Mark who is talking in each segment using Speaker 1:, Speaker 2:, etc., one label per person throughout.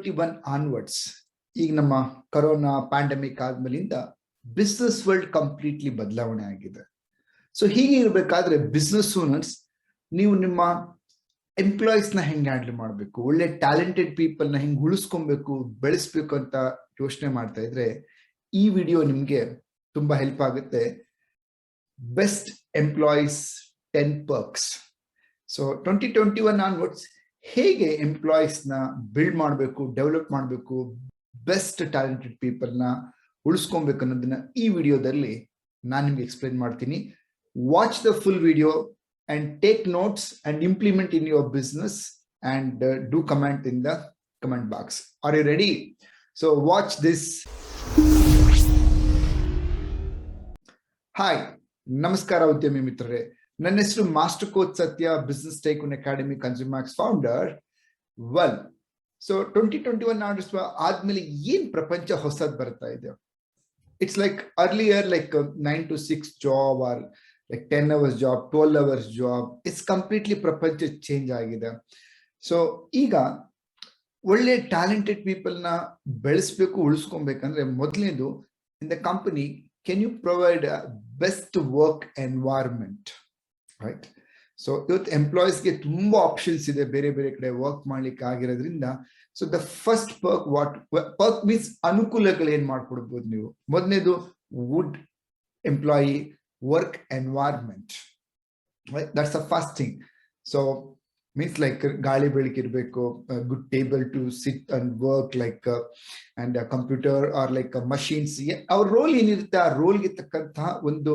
Speaker 1: 2021 onwards ಈಗ ನಮ್ಮ corona pandemic ಆದ್ಮೇಲಿಂದ ಬಿಸ್ನೆಸ್ ವರ್ಲ್ಡ್ ಕಂಪ್ಲೀಟ್ಲಿ ಬದಲಾವಣೆ ಆಗಿದೆ. ಸೊ ಹೀಗೆ ಇರಬೇಕಾದ್ರೆ ಬಿಸ್ನೆಸ್ ಓನರ್ಸ್ ನೀವು ನಿಮ್ಮ ಎಂಪ್ಲಾಯೀಸ್ ನ ಹೆಂಗೆ ಹ್ಯಾಂಡಲ್ ಮಾಡಬೇಕು, ಒಳ್ಳೆ ಟ್ಯಾಲೆಂಟೆಡ್ ಪೀಪಲ್ ನ ಹೆಂಗೆ ಉಳಿಸ್ಕೊಬೇಕು, ಬೆಳೆಸ್ಬೇಕು ಅಂತ ಯೋಚನೆ ಮಾಡ್ತಾ ಇದ್ರೆ ಈ ವಿಡಿಯೋ ನಿಮ್ಗೆ ತುಂಬಾ ಹೆಲ್ಪ್ ಆಗುತ್ತೆ. Best employees 10 perks. So 2021 onwards ಹೇಗೆ ಎಂಪ್ಲಾಯೀಸ್ ನ ಬಿಲ್ಡ್ ಮಾಡಬೇಕು, ಡೆವಲಪ್ ಮಾಡಬೇಕು, ಬೆಸ್ಟ್ ಟ್ಯಾಲೆಂಟೆಡ್ ಪೀಪಲ್ ನ ಉಳಿಸ್ಕೊಬೇಕು ಅನ್ನೋದನ್ನ ಈ ವಿಡಿಯೋದಲ್ಲಿ ನಾನು ನಿಮ್ಗೆ ಎಕ್ಸ್ಪ್ಲೈನ್ ಮಾಡ್ತೀನಿ. Watch the full video and take notes and implement in your business and do comment in the comment box. Are you ready? So watch this. Hi, namaskara udyami mitrare. ನನ್ನ ಹೆಸರು master coach Satya, business tycoon academy consumers founder. Well, so 2021 ಆದ್ಮೇಲೆ ಏನ್ ಪ್ರಪಂಚ ಹೊಸದ್ ಬರ್ತಾ ಇದೆ. It's like earlier like 9 to 6 job or like 10 hours job, 12 hours job. It's completely ಪ್ರಪಂಚ change ಆಗಿದೆ. ಸೊ ಈಗ ಒಳ್ಳೆ ಟ್ಯಾಲೆಂಟೆಡ್ ಪೀಪಲ್ ನ ಬೆಳೆಸ್ಬೇಕು, ಉಳಿಸ್ಕೊಬೇಕಂದ್ರೆ ಮೊದಲನೇದು in the company can you provide best work environment, right? So ಇವತ್ತು ಎಂಪ್ಲಾಯೀಸ್ಗೆ ತುಂಬಾ ಆಪ್ಷನ್ಸ್ ಇದೆ, ಬೇರೆ ಬೇರೆ ಕಡೆ ವರ್ಕ್ ಮಾಡ್ಲಿಕ್ಕೆ ಆಗಿರೋದ್ರಿಂದ. So the first perk means ಅನುಕೂಲಗಳು ಏನ್ ಮಾಡ್ಕೊಡ್ಬೋದು ನೀವು. ಮೊದಲನೇದು would employee work environment, right? That's the first thing. So means like ಗಾಳಿ ಬೆಳಕಿರ್ಬೇಕು, good table to sit and work, like and a computer or like machines. ಅವ್ರ roll ಏನಿರುತ್ತೆ ಆ ರೋಲ್ಗೆ ತಕ್ಕಂತಹ ಒಂದು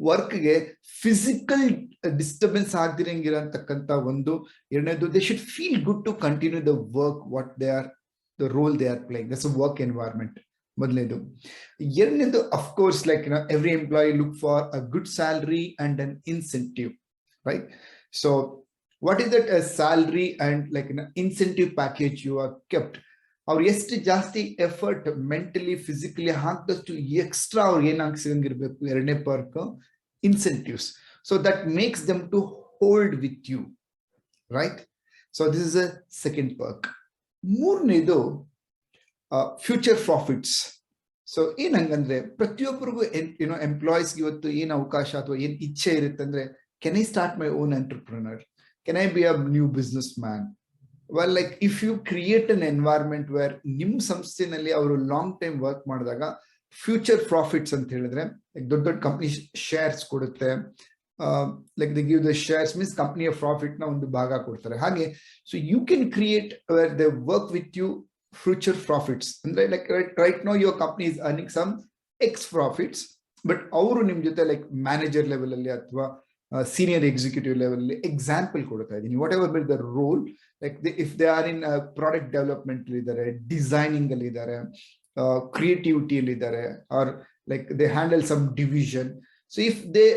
Speaker 1: ವರ್ಕ್ಗೆ ಫಿಸಿಕಲ್ ಡಿಸ್ಟರ್ಬೆನ್ಸ್ ಆಗದಿರಂಗಿರತಕ್ಕಂಥ ಒಂದು. ಎರಡನೇದು they should feel good to continue the work what they are, the role they are playing. That's a work environment. ಮೊದಲನೇದು. ಎರಡನೇದು of course like every employee look for a good salary and an incentive, right? So what is that salary and like incentive package you are kept. ಅವ್ರು ಎಷ್ಟು ಜಾಸ್ತಿ effort mentally physically ಹಾಕಿದಷ್ಟು extra ಅವ್ರಿಗೆ ಏನ್ ಹಾಕ್ಸಿದಂಗಿರ್ಬೇಕು. ಎರಡನೇ perk incentives. So that makes them to hold with you, right? So this is a second perk. ಮೂರನೇದು future profits. ಸೊ ಏನ್ ಹಂಗಂದ್ರೆ ಪ್ರತಿಯೊಬ್ಬರಿಗೂ ಎಂಪ್ಲಾಯೀಸ್ಗೆ ಇವತ್ತು ಏನ್ ಅವಕಾಶ ಅಥವಾ ಏನ್ ಇಚ್ಛೆ ಇರುತ್ತೆ ಅಂದ್ರೆ, can I start my own entrepreneur, can I be a new businessman. Well, like if you create an environment where ನಿಮ್ ಸಂಸ್ಥೆನಲ್ಲಿ ಅವರು ಲಾಂಗ್ ಟೈಮ್ ವರ್ಕ್ ಮಾಡಿದಾಗ ಫ್ಯೂಚರ್ ಪ್ರಾಫಿಟ್ಸ್ ಅಂತ ಹೇಳಿದ್ರೆ ದೊಡ್ಡ ದೊಡ್ಡ ಕಂಪ್ನಿ ಶೇರ್ಸ್ ಕೊಡುತ್ತೆ. Like they give the shares means ಕಂಪ್ನಿಯ ಪ್ರಾಫಿಟ್ ನ ಒಂದು ಭಾಗ ಕೊಡ್ತಾರೆ. ಹಾಗೆ so you can create where they work with you future profits. ಅಂದ್ರೆ like right no your company is earning some x profits, but ಅವರು ನಿಮ್ ಜೊತೆ ಲೈಕ್ ಮ್ಯಾನೇಜರ್ ಲೆವೆಲ್ ಅಲ್ಲಿ ಅಥವಾ ಸೀನಿಯರ್ ಎಕ್ಸಿಕ್ಯೂಟಿವ್ ಲೆವೆಲ್ ಅಲ್ಲಿ ಎಕ್ಸಾಂಪಲ್ ಕೊಡ್ತಾ ಇದ್ದೀನಿ. Whatever be the role, like if they are in product development ಅಲ್ಲಿ ಇದ್ದಾರೆ, ಡಿಸೈನಿಂಗ್ ಅಲ್ಲಿ ಇದ್ದಾರೆ, ಕ್ರಿಯೇಟಿವಿಟಿ ಅಲ್ಲಿ ಇದ್ದಾರೆ, or like they handle some division. So if they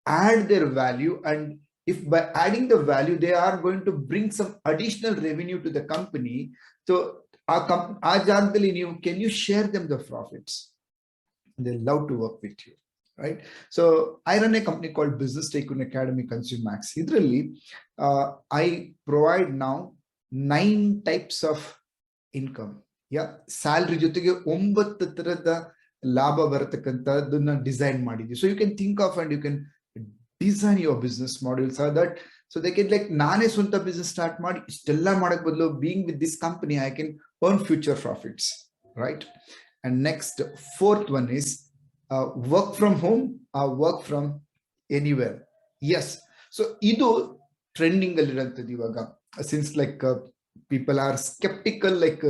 Speaker 1: add their value, and if by adding the value they are going to bring some additional revenue to the company, so ಆ ಜಾಗದಲ್ಲಿ ನೀವು can you share them the profits. They love to work with you, right? So I run a company called business tycoon academy consumers. ಇದರಲ್ಲಿ I provide now 9 types of income. Salary ಜೊತೆಗೆ 9 ತರದ ಲಾಭ ಬರತಕ್ಕಂಥದ್ದನ್ನ design ಮಾಡಿದ್ವಿ. So you can think of and you can design your business models or that. So they can like ನಾನೇ ಸ್ವಂತ business start ಮಾಡಿ ಇಷ್ಟೆಲ್ಲ ಮಾಡಕ್ ಬದಲು being with this company I can earn future profits, right? And next, fourth one is work from home or work from anywhere. Yes, so idu trending alirantadi ivaga, since like people are skeptical, like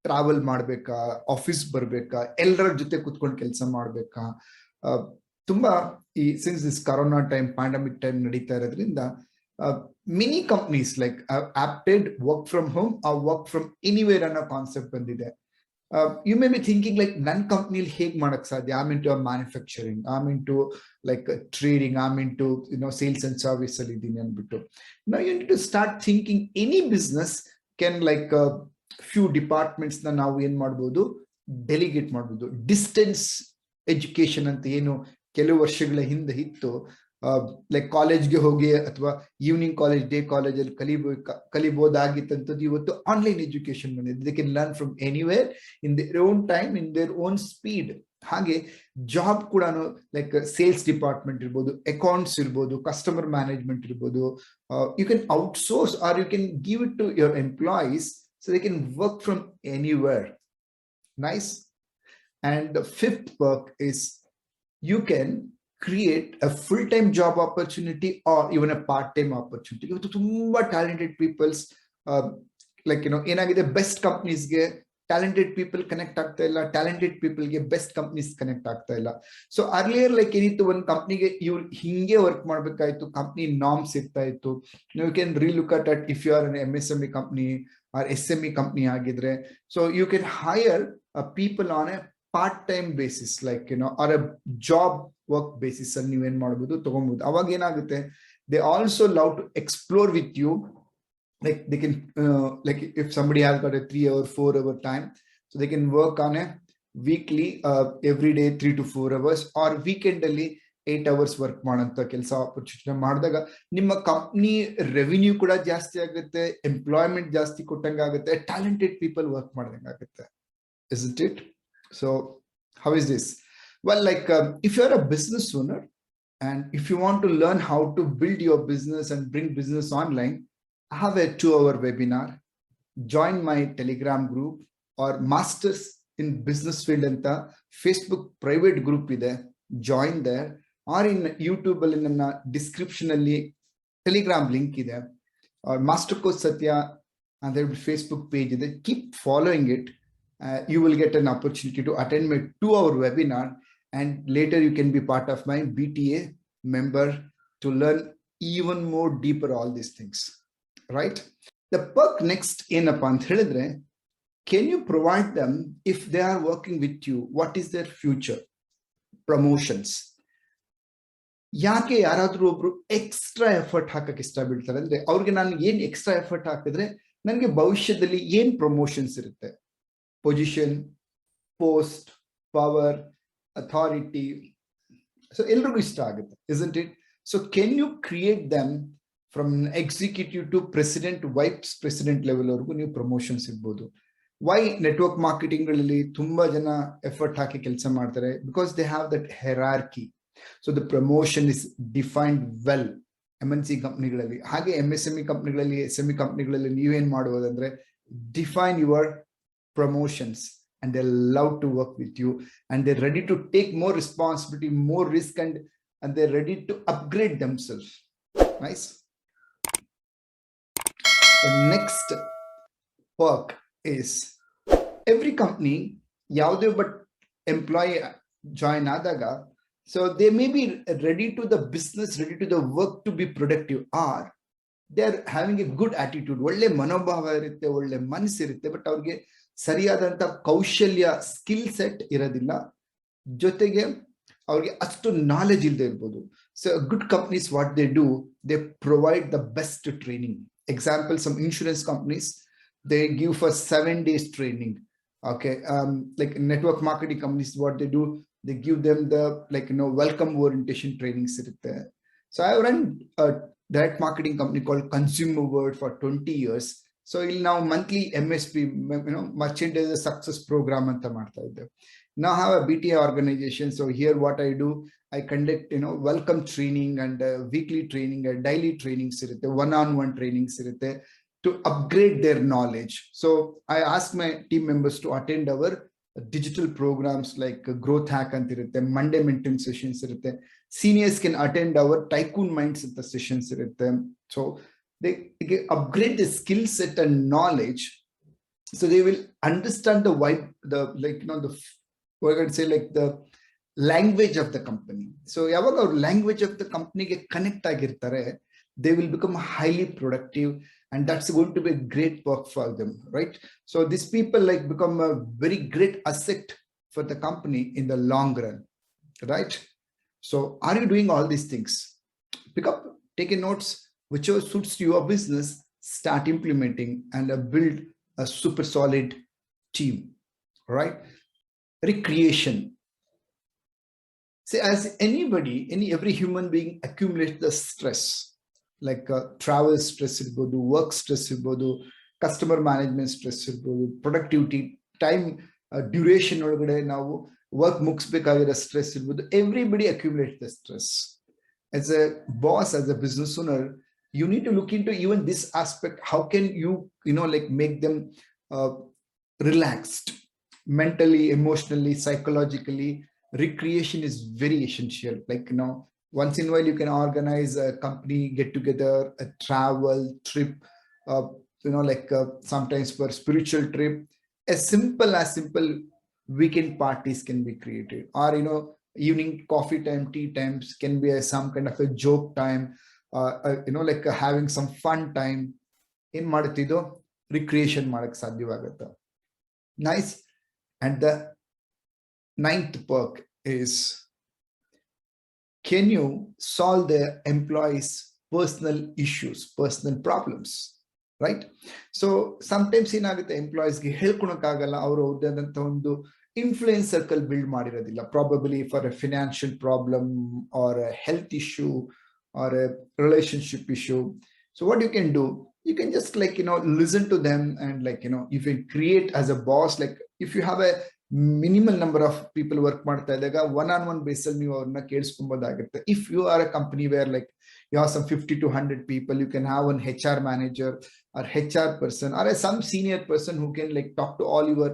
Speaker 1: travel ಮಾಡಬೇಕಾ, office ಬರ್ಬೇಕಾ, ಎಲ್ಲರ ಜೊತೆ ಕುತ್ಕೊಂಡು ಕೆಲಸ ಮಾಡಬೇಕಾ. ತುಂಬಾ ಈ since this corona time, pandemic time ನಡೀತಾ ಇರೋದ್ರಿಂದ many companies like opted work from home or work from anywhere ಅನ್ನೋ ಕಾನ್ಸೆಪ್ಟ್ ಬಂದಿದೆ. You may be thinking like ನನ್ನ ಕಂಪ್ನಿಲಿ ಹೇಗೆ ಮಾಡಕ್ ಸಾಧ್ಯ? I'm into manufacturing, I'm into like trading, I'm into sales and service ಅಲ್ಲಿ ಇದ್ದೀನಿ ಅಂದ್ಬಿಟ್ಟು. Now you need to start thinking any business can like few departments ನ ನಾವು ಏನ್ ಮಾಡ್ಬೋದು, ಡೆಲಿಗೇಟ್ ಮಾಡ್ಬೋದು. ಡಿಸ್ಟೆನ್ಸ್ ಎಜುಕೇಶನ್ ಅಂತ ಏನು ಕೆಲವು ವರ್ಷಗಳ ಹಿಂದೆ ಇತ್ತು, ಲೈಕ್ ಕಾಲೇಜ್ಗೆ ಹೋಗಿ ಅಥವಾ ಈವ್ನಿಂಗ್ ಕಾಲೇಜ್ ಡೇ ಕಾಲೇಜಲ್ಲಿ ಕಲಿಬಹುದಾಗಿತ್ತಂಥದ್ದು ಇವತ್ತು ಆನ್ಲೈನ್ ಎಜುಕೇಶನ್ ಬಂದಿದೆ. They can learn from anywhere in their own time, in their own speed. ಹಾಗೆ ಜಾಬ್ ಕೂಡ ಲೈಕ್ ಸೇಲ್ಸ್ ಡಿಪಾರ್ಟ್ಮೆಂಟ್ ಇರ್ಬೋದು, ಅಕೌಂಟ್ಸ್ ಇರ್ಬೋದು, ಕಸ್ಟಮರ್ ಮ್ಯಾನೇಜ್ಮೆಂಟ್ ಇರ್ಬೋದು, you can outsource or you can give it to your employees so they can work from anywhere. Nice. And the fifth perk is you can create a full-time job opportunity or even a part-time opportunity. You tumba talented people's like ಏನಗಿದೆ, best ಕಂಪ್ನೀಸ್ಗೆ talented people connect ಆಗ್ತಾ ಇಲ್ಲ, talented people ಗೆ best companies connect ಆಗ್ತಾ ಇಲ್ಲ. So earlier like ಏನಿತ್ತು, ಒಂದು ಕಂಪ್ನಿಗೆ ಇವ್ರು ಹಿಂಗೆ ವರ್ಕ್ ಮಾಡ್ಬೇಕಾಯ್ತು, ಕಂಪ್ನಿ ನಾರ್ಮ್ಸ್ ಇರ್ತಾ ಇತ್ತು. You can relook at if you are an MSME company or SME company ಆಗಿದ್ರೆ, so you can hire people on a part-time basis, like or a job work basis ಅಲ್ಲಿ ನೀವೇನ್ ಮಾಡಬಹುದು, ತಗೊಬಹುದು. ಅವಾಗ ಏನಾಗುತ್ತೆ, they also love to explore with you, like they can like if somebody has got a 3-hour 4-hour time, so they can work on a weekly every day 3 to 4 hours or weekend ಅಲ್ಲಿ 8 hours work ಮಾಡೋಂಥ ಕೆಲಸ opportunity ಮಾಡಿದಾಗ ನಿಮ್ಮ company revenue ಕೂಡ ಜಾಸ್ತಿ ಆಗುತ್ತೆ, employment ಜಾಸ್ತಿ ಕೊಟ್ಟಂಗೆ ಆಗುತ್ತೆ, ಟ್ಯಾಲೆಂಟೆಡ್ ಪೀಪಲ್ ವರ್ಕ್ ಮಾಡ್ದಂಗೆ ಆಗುತ್ತೆ. Isn't it? So how is this? Well, like if you're a business owner and if you want to learn how to build your business and bring business online, I have a 2-hour webinar. Join my Telegram group or Masters in Business Field anta Facebook private group ide, join there, or in YouTube alli nanna description alli Telegram link ide, or Master Coach Satya and there will be Facebook page ide. Keep following it. You will get an opportunity to attend my 2-hour webinar, and later you can be part of my BTA member to learn even more deeper all these things, right? The perk next ಏನಪ್ಪಾ ಅಂತ ಹೇಳಿದ್ರೆ, can you provide them, if they are working with you, what is their future? Promotions. ಯಾಕೆ ಯಾರಾದ್ರೂ ಒಬ್ರು extra effort ಹಾಕಕ್ಕೆ ಇಷ್ಟ ಬೀಳ್ತಾರೆ ಅಂದ್ರೆ, ಅವ್ರಿಗೆ ನಾನು ಏನ್ ಎಕ್ಸ್ಟ್ರಾ ಎಫರ್ಟ್ ಹಾಕಿದ್ರೆ ನನಗೆ ಭವಿಷ್ಯದಲ್ಲಿ ಏನ್ ಪ್ರಮೋಷನ್ಸ್ ಇರುತ್ತೆ, position, post, power, authority. So ಎಲ್ರಿಗೂ ಇಷ್ಟ ಆಗುತ್ತೆ, isn't it? So can you create them from executive to president, vice president level ವರೆಗೂ ನೀವು ಪ್ರಮೋಷನ್ಸ್ ಇರ್ಬೋದು. ವೈ ನೆಟ್ವರ್ಕ್ ಮಾರ್ಕೆಟಿಂಗ್ ಗಳಲ್ಲಿ ತುಂಬಾ ಜನ ಎಫರ್ಟ್ ಹಾಕಿ ಕೆಲಸ ಮಾಡ್ತಾರೆ? Because they have that hierarchy. So the promotion is defined well MNC ಕಂಪ್ನಿಗಳಲ್ಲಿ. ಹಾಗೆ MSME ಕಂಪ್ನಿಗಳಲ್ಲಿ, SME ಕಂಪ್ನಿಗಳಲ್ಲಿ ನೀವೇನ್ ಮಾಡುವುದಂದ್ರೆ, define your promotions, and they love to work with you, and they're ready to take more responsibility, more risk, and they're ready to upgrade themselves. Nice. The next perk is, every company yaude but employee join adaga, so they may be ready to the business, ready to the work to be productive, or they are having a good attitude, ಒಳ್ಳೆ ಮನೋಭಾವ ಇರುತ್ತೆ, ಒಳ್ಳೆ ಮನಸ್ಸು ಇರುತ್ತೆ, but ಅವ್ರಿಗೆ ಸರಿಯಾದಂತ ಕೌಶಲ್ಯ, skill set ಇರೋದಿಲ್ಲ, ಜೊತೆಗೆ ಅವ್ರಿಗೆ ಅಷ್ಟು ನಾಲೆಜ್ ಇಲ್ಲದೆ ಇರ್ಬೋದು. So good companies what they do, they provide the best training. Example, some insurance companies, they give for 7 days training. Okay, like network marketing companies, what they do, they give them the welcome orientation trainings irutte. So I run a direct marketing company called Consumer Word for 20 years. So ಇಲ್ಲಿ ನಾವು monthly MSP, merchandise success program ಅಂತ ಮಾಡ್ತಾ ಇದ್ದೇವೆ. Now I have a BTA organization. So here what I do, I conduct welcome training and weekly training and daily trainings irutte, one-on-one trainings irutte to upgrade their knowledge. So I ask my team members to attend our digital programs like growth hack antirutte, Monday mentoring sessions irutte. Seniors can attend our tycoon mindset sessions irutte. So they upgrade the skill set and knowledge, so they will understand the vibe, the we're going to say like the language of the company. So yavaga our language of the company ge connect agirtare, they will become highly productive, and that's going to be a great perk for them, right? So these people become a very great asset for the company in the long run, right? So are you doing all these things? Pick up, take a notes, whichever suits your business, start implementing and build a super solid team, right? Recreation. See, as every human being accumulates the stress, like travel stress irbodu, work stress irbodu, customer management stress irbodu, productivity, time duration ಒಳಗಡೆ ನಾವು work ಮುಗಿಸ್ಬೇಕಾಗಿರೋ stress ಇರ್ಬೋದು. Everybody accumulates the stress. As a boss, as a business owner, you need to look into even this aspect. How can you like make them relaxed mentally, emotionally, psychologically? Recreation is very essential. Like, once in a while you can organize a company get together, a travel trip, like sometimes for spiritual trip. As simple weekend parties can be created, or evening coffee time, tea times can be some kind of a joke time, like having some fun time. In ಮಾಡುತ್ತಿದ್ದು recreation ಮಾಡಕ್ಕೆ ಸಾಧ್ಯವಾಗುತ್ತೆ. Nice. And the 9th perk is, can you solve the employees' personal issues, personal problems, right? So sometimes ಏನಾಗುತ್ತೆ, ಎಂಪ್ಲಾಯೀಸ್ಗೆ ಹೇಳ್ಕೊಳಕ್ಕಾಗಲ್ಲ, ಅವರು ಅವ್ರದಂತ ಒಂದು influence circle build ಮಾಡಿರೋದಿಲ್ಲ, probably for a financial problem or a health issue or a relationship issue. So what you can do, you can just listen to them, and if you create as a boss, like if you have a minimal number of people work ಮಾಡ್ತಾ ಇದ್ದಾಗ one-on-one basis ನೀವು ಅವ್ರನ್ನ ಕೇಳಿಸ್ಕೊಬೋದಾಗುತ್ತೆ. If you are a company where you have some 50 to 100 people, you can have one HR manager or HR person or some senior person who can talk to all your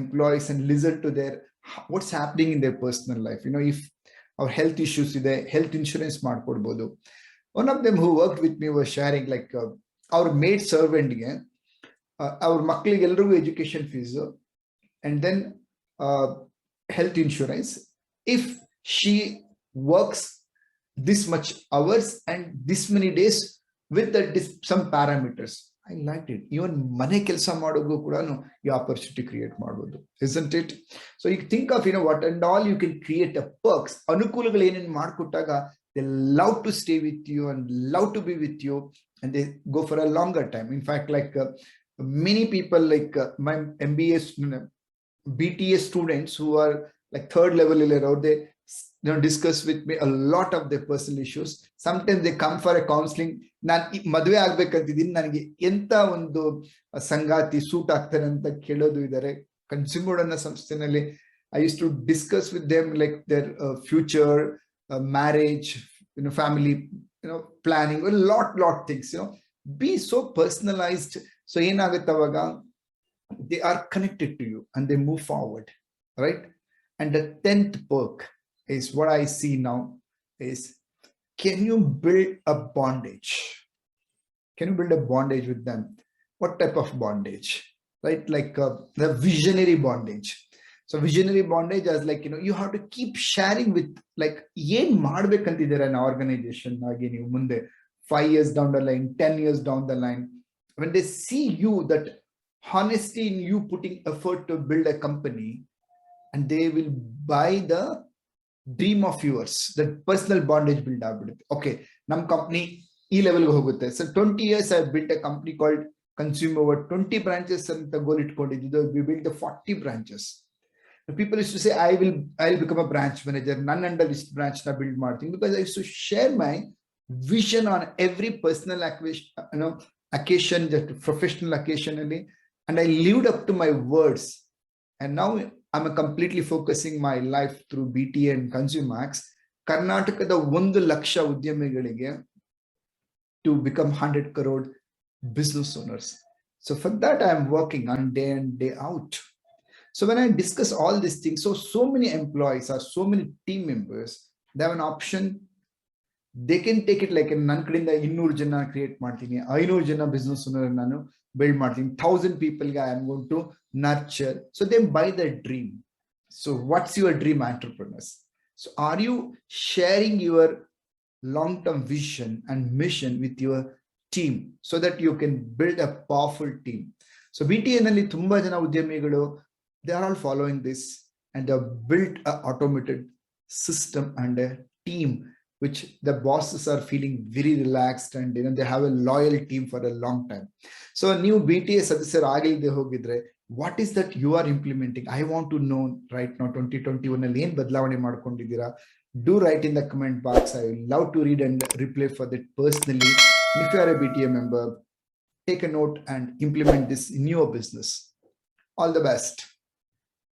Speaker 1: employees and listen to their what's happening in their personal life. If our health issues ಇದೆ, health insurance ಮಾಡ್ಕೊಡ್ಬೋದು. One of them who worked with me was sharing our maid servant ಗೆ ಅವ್ರ ಮಕ್ಕಳಿಗೆ ಎಲ್ರಿಗೂ education fees and then health insurance if she works this much hours and this many days with some parameters. I liked it. Even ಮನೆ ಕೆಲಸ ಮಾಡೋದು ಕೂಡ ಈ opportunity create ಮಾಡಬಹುದು, isn't it? So you think of what and all you can create a perks, ಅನುಕೂಲಗಳು ಏನೇನು ಮಾಡಿಕೊಟ್ಟಾಗ they love to stay with you and love to be with you, and they go for a longer time. In fact, many people my MBA BTS students who are third level they discuss with me a lot of their personal issues. Sometimes they come for a counseling. ನಾನು ಮದುವೆ ಆಗ್ಬೇಕಂತಿದ್ದೀನಿ, ನನಗೆ ಎಂತ ಒಂದು ಸಂಗಾತಿ suit ಆಗ್ತಾರೆ ಅಂತ ಕೇಳೋದು ಇದ್ದಾರೆ. ಕನ್ಸ್ಯೂಮರ್ ಅನ್ನೋ ಸಂಸ್ಥೆನಲ್ಲಿ I used to discuss with them their future, marriage, family, planning, a lot things. Be so personalized. So ಏನಾಗುತ್ತೆ ಅವಾಗ they are connected to you and they move forward, right? And the 10th perk is what I see now is, can you build a bondage? Can you build a bondage with them? What type of bondage, right? The visionary bondage. So visionary bondage as you have to keep sharing with ಏನ್ ಮಾಡ್ಬೇಕಂತಿದ್ದೀರಾ an organization ಆಗಿ ನೀವು ಮುಂದೆ 5 years down the line, 10 years down the line. When they see you, that honesty in you putting effort to build a company, and they will buy the dream of yours, that personal bondage build ಆಗ್ಬಿಡುತ್ತೆ. Okay, ನಮ್ಮ company ಈ ಲೆವೆಲ್ಗೆ ಹೋಗುತ್ತೆ. So 20 years I built a company called Consumer World, 20 branches ಅಂತ ಗೋಲ್ ಇಟ್ಕೊಂಡಿದ್ದು. We built the 40 branches. The people used to say, I'll become a branch manager, none under this branch na build ಮಾಡ್ತೀನಿ, because I used to share my vision on every personal occasion, just professional occasionally, and I lived up to my words. And now I'm completely focusing my life through BTA and Consumax, Karnatakada 1 lakh ಉದ್ಯಮಿಗಳಿಗೆ to become 100 crore business owners. So for that, I'm working on day in, day out. So when I discuss all these things, so many employees or so many team members, they have an option. They can take it ನನ್ನ ಕಡೆಯಿಂದ 200 ಜನ create ಮಾಡ್ತೀನಿ, 500 ಜನ business owner ನಾನು build ಮಾಡ್ತೀನಿ, 1000 ಪೀಪಲ್ಗೆ I am going to nurture. So they buy the dream. So what's your dream entrepreneurs? So are you sharing your long-term vision and mission with your team so that you can build a powerful team? So BTA ನಲ್ಲಿ ತುಂಬಾ ಜನ ಉದ್ಯಮಿಗಳು, they are all following this, and they have built an automated system and a team which the bosses are feeling very relaxed, and they have a loyal team for a long time. So new BTA ಸದಸ್ಯರು ಆಗಿಲ್ಲದೆ ಹೋಗಿದ್ರೆ what is that you are implementing? I want to know right ನಾವು 2021 ಅಲ್ಲಿ ಏನ್ ಬದಲಾವಣೆ ಮಾಡ್ಕೊಂಡಿದ್ದೀರಾ? Do write in the comment box. I will love to read and reply for that personally. If you are a BTA member, take a note and implement this in your business. All the best.